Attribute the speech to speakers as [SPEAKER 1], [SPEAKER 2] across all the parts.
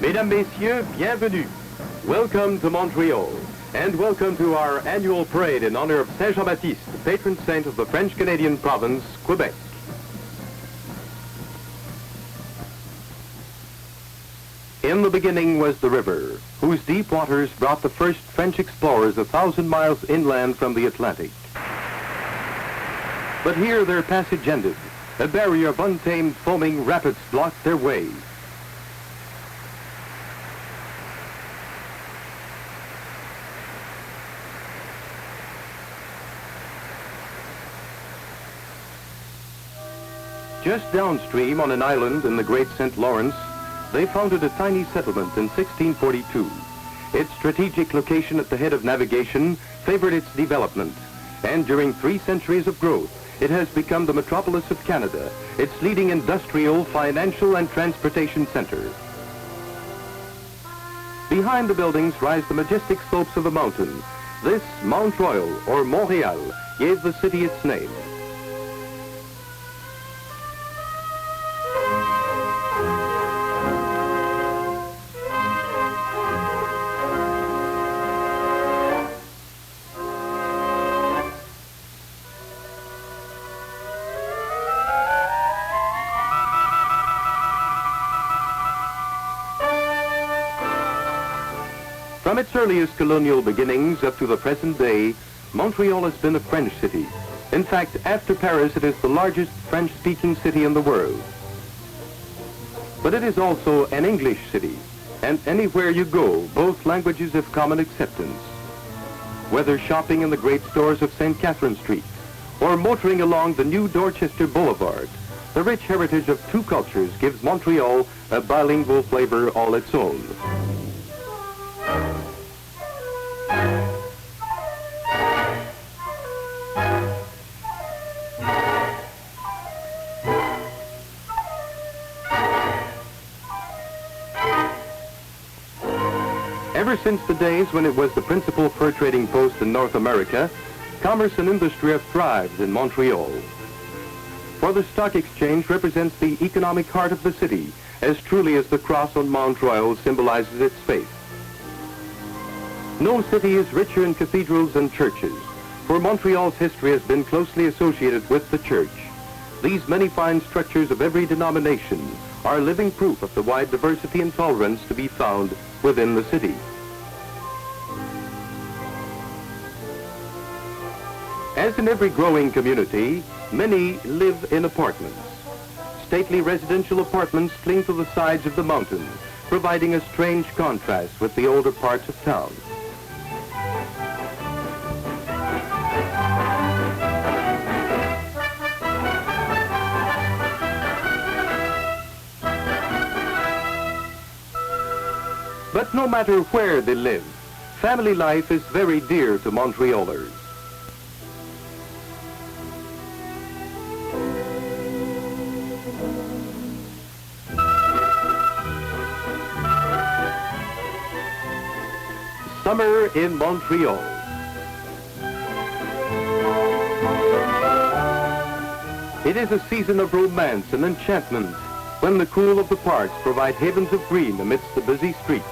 [SPEAKER 1] Mesdames, Messieurs, bienvenue. Welcome to Montreal, and welcome to our annual parade in honor of Saint Jean-Baptiste, the patron saint of the French-Canadian province, Quebec. In the beginning was the river, whose deep waters brought the first French explorers 1,000 miles inland from the Atlantic. But here their passage ended. A barrier of untamed foaming rapids blocked their way. Just downstream on an island in the Great St. Lawrence, they founded a tiny settlement in 1642. Its strategic location at the head of navigation favored its development, and during 3 centuries of growth, it has become the metropolis of Canada, its leading industrial, financial, and transportation center. Behind the buildings rise the majestic slopes of the mountain. This Mount Royal, or Montreal, gave the city its name. From its earliest colonial beginnings up to the present day, Montreal has been a French city. In fact, after Paris, it is the largest French-speaking city in the world. But it is also an English city, and anywhere you go, both languages have common acceptance. Whether shopping in the great stores of St. Catherine Street, or motoring along the new Dorchester Boulevard, the rich heritage of 2 cultures gives Montreal a bilingual flavor all its own. Ever since the days when it was the principal fur trading post in North America, commerce and industry have thrived in Montreal. For the stock exchange represents the economic heart of the city, as truly as the cross on Mount Royal symbolizes its faith. No city is richer in cathedrals and churches, for Montreal's history has been closely associated with the church. These many fine structures of every denomination are living proof of the wide diversity and tolerance to be found within the city. As in every growing community, many live in apartments. Stately residential apartments cling to the sides of the mountain, providing a strange contrast with the older parts of town. But no matter where they live, family life is very dear to Montrealers. Summer in Montreal. It is a season of romance and enchantment when the cool of the parks provide havens of green amidst the busy streets.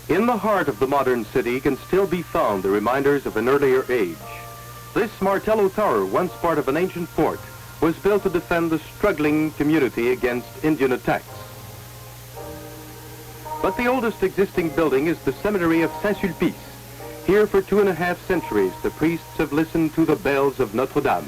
[SPEAKER 1] In the heart of the modern city can still be found the reminders of an earlier age. This Martello Tower, once part of an ancient fort, was built to defend the struggling community against Indian attacks. But the oldest existing building is the seminary of Saint-Sulpice. Here for 2.5 centuries, the priests have listened to the bells of Notre Dame.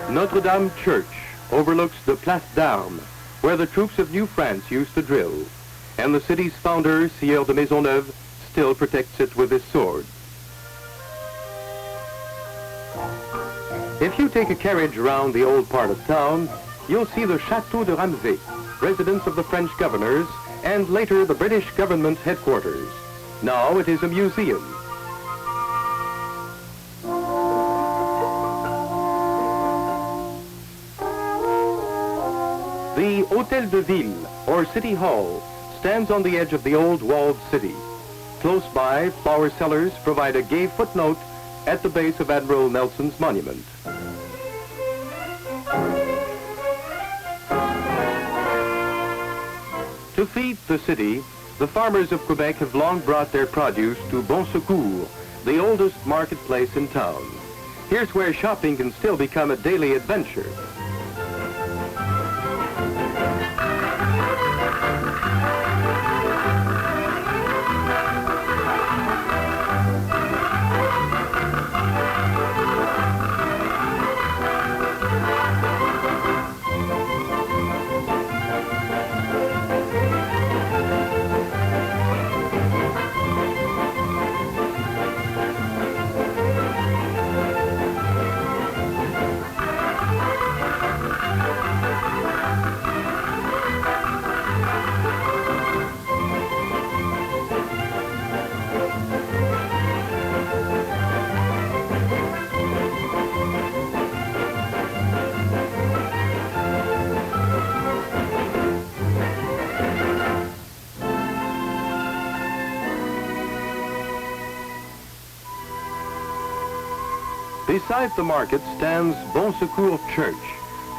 [SPEAKER 1] Notre Dame Church overlooks the Place d'Armes, where the troops of New France used to drill, and the city's founder, Sieur de Maisonneuve, still protects it with his sword. If you take a carriage around the old part of town, you'll see the Château de Ramsay, residence of the French governors, and later the British government headquarters. Now it is a museum. The Hôtel de Ville, or City Hall, stands on the edge of the old walled city. Close by, flower sellers provide a gay footnote at the base of Admiral Nelson's monument. To feed the city, the farmers of Quebec have long brought their produce to Bon Secours, the oldest marketplace in town. Here's where shopping can still become a daily adventure. Beside the market stands Bon Secours Church,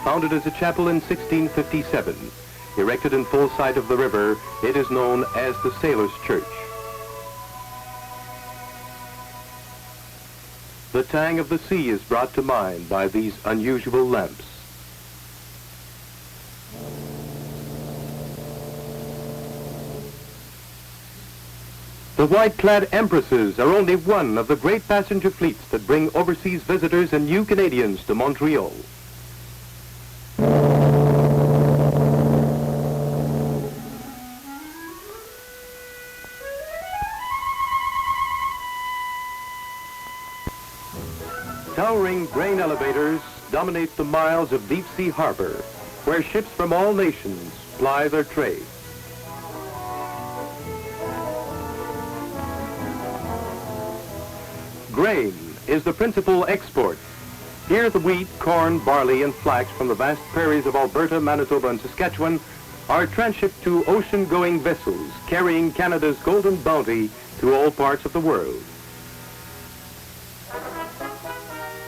[SPEAKER 1] founded as a chapel in 1657. Erected in full sight of the river, it is known as the Sailors' Church. The tang of the sea is brought to mind by these unusual lamps. The white-clad empresses are only one of the great passenger fleets that bring overseas visitors and new Canadians to Montreal. Towering grain elevators dominate the miles of deep-sea harbor, where ships from all nations ply their trade. Grain is the principal export. Here the wheat, corn, barley, and flax from the vast prairies of Alberta, Manitoba, and Saskatchewan are transshipped to ocean-going vessels carrying Canada's golden bounty to all parts of the world.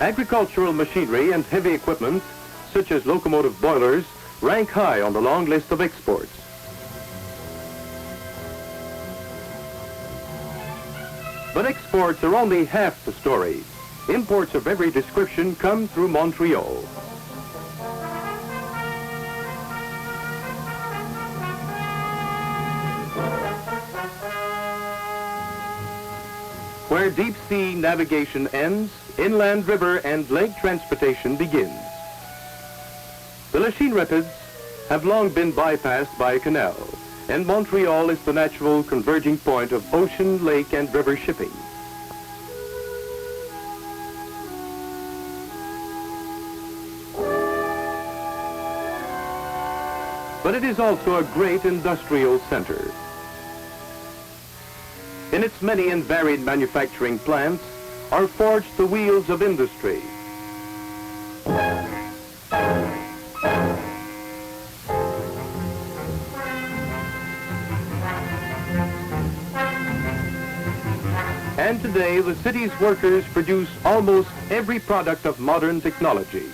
[SPEAKER 1] Agricultural machinery and heavy equipment, such as locomotive boilers, rank high on the long list of exports. But exports are only half the story. Imports of every description come through Montreal. Where deep-sea navigation ends, inland river and lake transportation begins. The Lachine Rapids have long been bypassed by a canal, and Montreal is the natural converging point of ocean, lake, and river shipping. But it is also a great industrial center. In its many and varied manufacturing plants are forged the wheels of industry. And today, the city's workers produce almost every product of modern technology.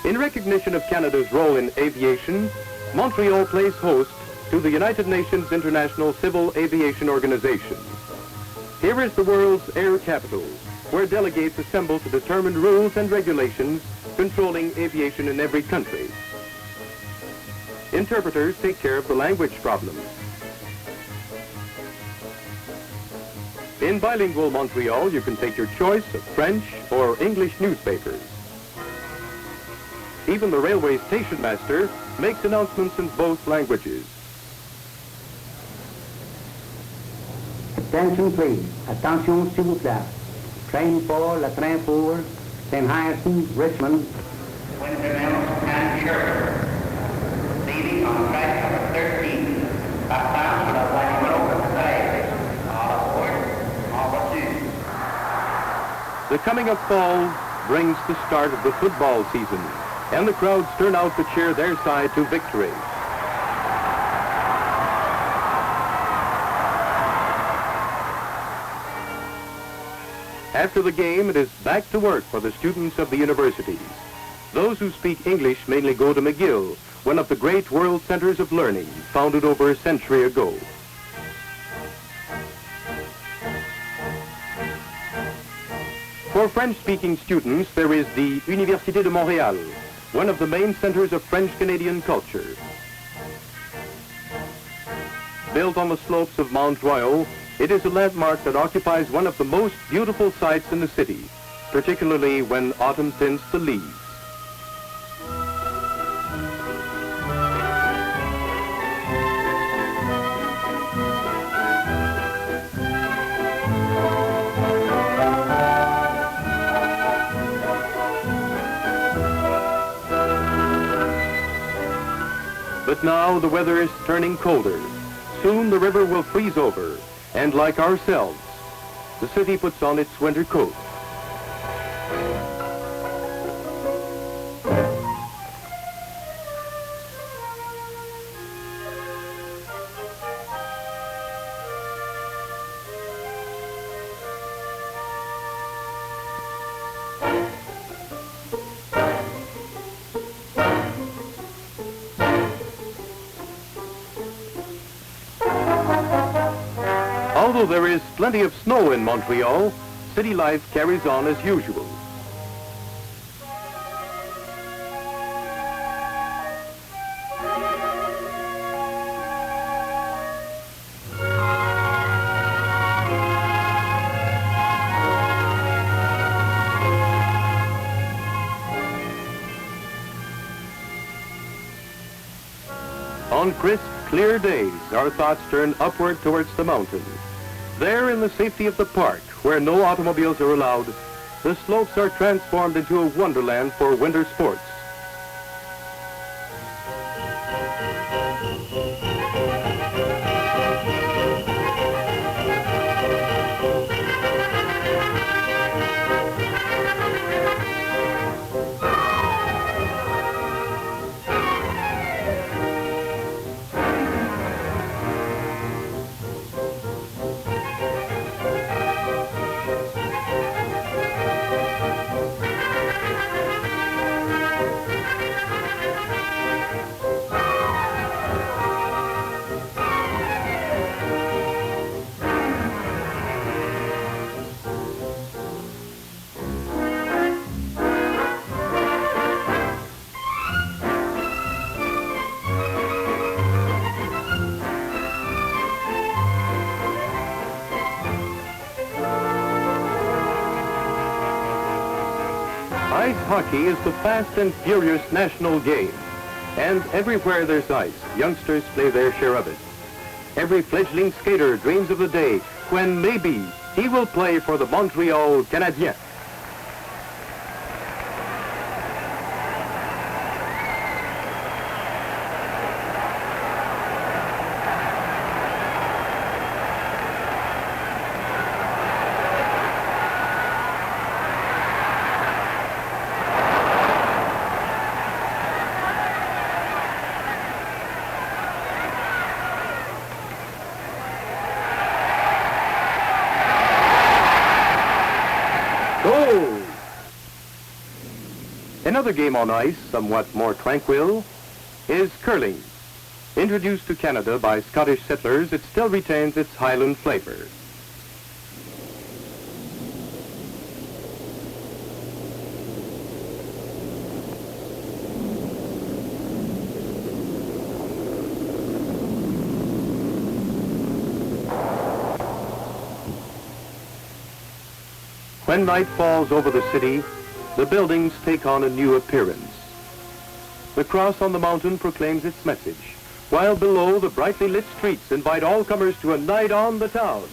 [SPEAKER 1] In recognition of Canada's role in aviation, Montreal plays host to the United Nations International Civil Aviation Organization. Here is the world's air capital, where delegates assemble to determine rules and regulations controlling aviation in every country. Interpreters take care of the language problems. In bilingual Montreal, you can take your choice of French or English newspapers. Even the railway station master makes announcements in both languages.
[SPEAKER 2] Attention please. Attention s'il vous plaît. Train for, le train pour, Shanghai to Richmond.
[SPEAKER 3] Windsor Mills and Sherwood. Leaving on track number 13. Southbound sur la voie numéro 13. All aboard.
[SPEAKER 1] The coming of fall brings the start of the football season, and the crowds turn out to cheer their side to victory. After the game, it is back to work for the students of the universities. Those who speak English mainly go to McGill, one of the great world centers of learning, founded over a century ago. For French-speaking students, there is the Ville de Montréal, one of the main centers of French-Canadian culture. Built on the slopes of Mount Royal, it is a landmark that occupies one of the most beautiful sites in the city, particularly when autumn tints the leaves. But now the weather is turning colder. Soon the river will freeze over, and like ourselves, the city puts on its winter coat. Although there is plenty of snow in Montreal, city life carries on as usual. On crisp, clear days, our thoughts turn upward towards the mountains. There, in the safety of the park, where no automobiles are allowed, the slopes are transformed into a wonderland for winter sports. Ice hockey is the fast and furious national game, and everywhere there's ice, youngsters play their share of it. Every fledgling skater dreams of the day when maybe he will play for the Montreal Canadiens. Another game on ice, somewhat more tranquil, is curling. Introduced to Canada by Scottish settlers, it still retains its Highland flavor. When night falls over the city, the buildings take on a new appearance. The cross on the mountain proclaims its message, while below the brightly lit streets invite all comers to a night on the town.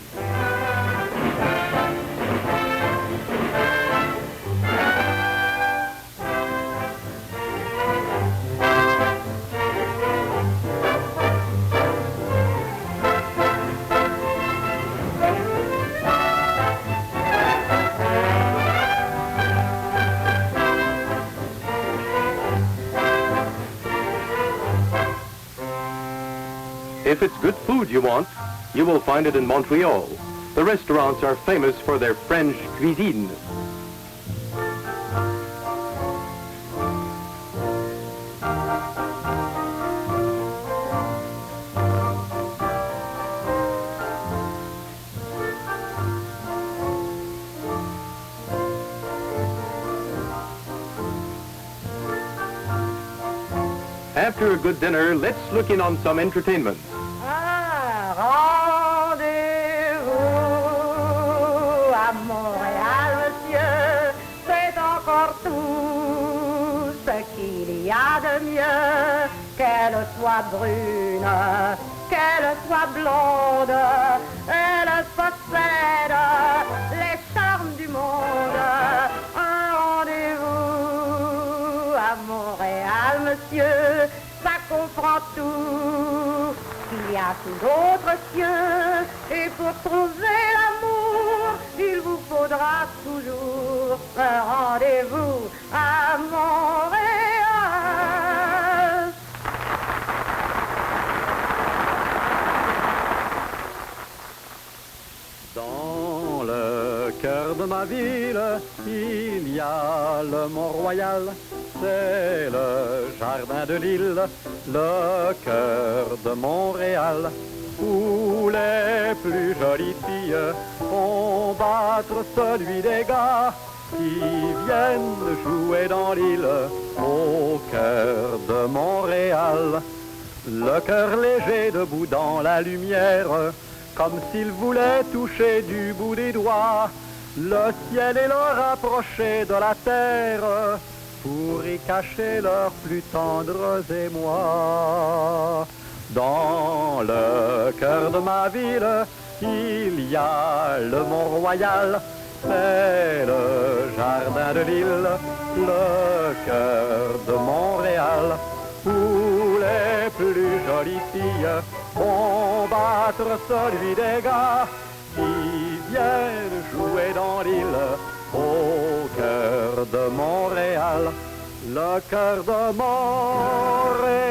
[SPEAKER 1] If it's good food you want, you will find it in Montreal. The restaurants are famous for their French cuisine. After a good dinner, let's look in on some entertainment.
[SPEAKER 4] Rendez-vous à Montréal, monsieur, c'est encore tout ce qu'il y a de mieux, qu'elle soit brune, qu'elle soit blonde, elle possède les charmes du monde. Un rendez-vous à Montréal, monsieur, ça comprend tout. Il y a tout d'autres cieux, et pour trouver l'amour, il vous faudra toujours un rendez-vous à Montréal.
[SPEAKER 5] Dans le cœur de ma ville, il y a le Mont-Royal. C'est le jardin de l'île, le cœur de Montréal, où les plus jolies filles font battre celui des gars qui viennent jouer dans l'île, au cœur de Montréal. Le cœur léger debout dans la lumière, comme s'il voulait toucher du bout des doigts le ciel et le rapprocher de la terre, pour y cacher leurs plus tendres émois. Dans le cœur de ma ville, il y a le Mont-Royal, c'est le jardin de l'île, le cœur de Montréal, où les plus jolies filles font battre celui des gars qui viennent jouer dans l'île, au cœur de Montréal, le cœur de Montréal.